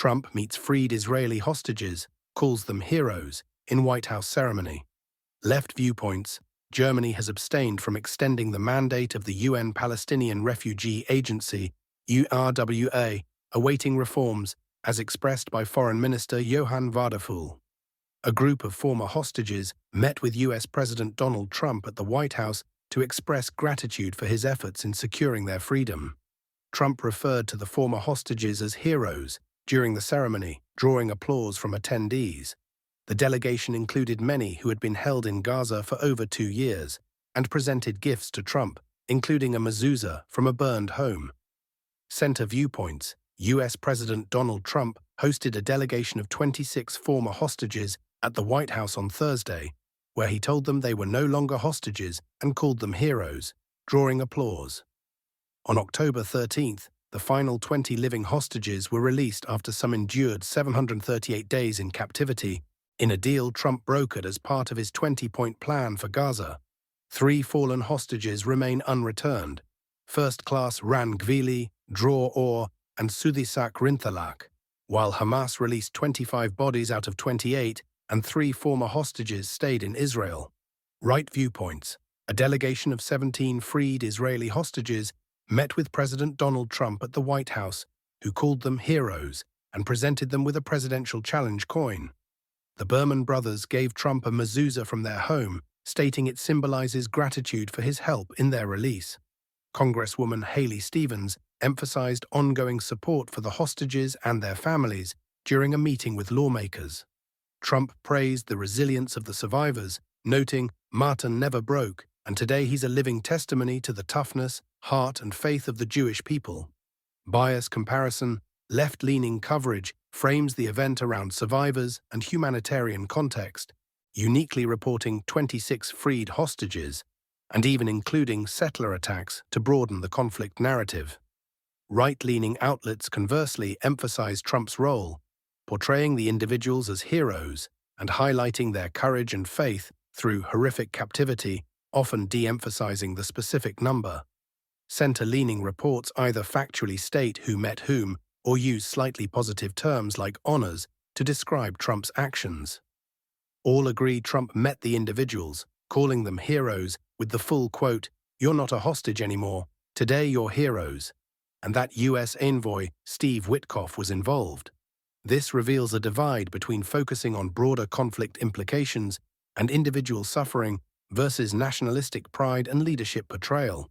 Trump meets freed Israeli hostages, calls them heroes, in White House ceremony. Left viewpoints. Germany has abstained from extending the mandate of the UN Palestinian Refugee Agency, UNRWA, awaiting reforms, as expressed by Foreign Minister Johann Wadephul. A group of former hostages met with US President Donald Trump at the White House to express gratitude for his efforts in securing their freedom. Trump referred to the former hostages as heroes during the ceremony, drawing applause from attendees. The delegation included many who had been held in Gaza for over 2 years and presented gifts to Trump, including a mezuzah from a burned home. Center viewpoints. US President Donald Trump hosted a delegation of 26 former hostages at the White House on Thursday, where he told them they were no longer hostages and called them heroes, drawing applause. On October 13th, the final 20 living hostages were released after some endured 738 days in captivity, in a deal Trump brokered as part of his 20-point plan for Gaza. 3 fallen hostages remain unreturned: first-class Ran Gvili, Dror Or, and Sudhisak Rinthalak, while Hamas released 25 bodies out of 28, and 3 former hostages stayed in Israel. Right viewpoints. A delegation of 17 freed Israeli hostages met with President Donald Trump at the White House, who called them heroes and presented them with a presidential challenge coin. The Berman brothers gave Trump a mezuzah from their home, stating it symbolizes gratitude for his help in their release. Congresswoman Haley Stevens emphasized ongoing support for the hostages and their families during a meeting with lawmakers. Trump praised the resilience of the survivors, noting, "Martin never broke, and today he's a living testimony to the toughness, heart, and faith of the Jewish people." Bias comparison. Left-leaning coverage frames the event around survivors and humanitarian context, uniquely reporting 26 freed hostages, and even including settler attacks to broaden the conflict narrative. Right-leaning outlets conversely emphasize Trump's role, portraying the individuals as heroes and highlighting their courage and faith through horrific captivity, often de-emphasizing the specific number. Center-leaning reports either factually state who met whom or use slightly positive terms like honors to describe Trump's actions. All agree Trump met the individuals, calling them heroes, with the full quote, "You're not a hostage anymore, today you're heroes," and that U.S. envoy Steve Witkoff was involved. This reveals a divide between focusing on broader conflict implications and individual suffering versus nationalistic pride and leadership portrayal.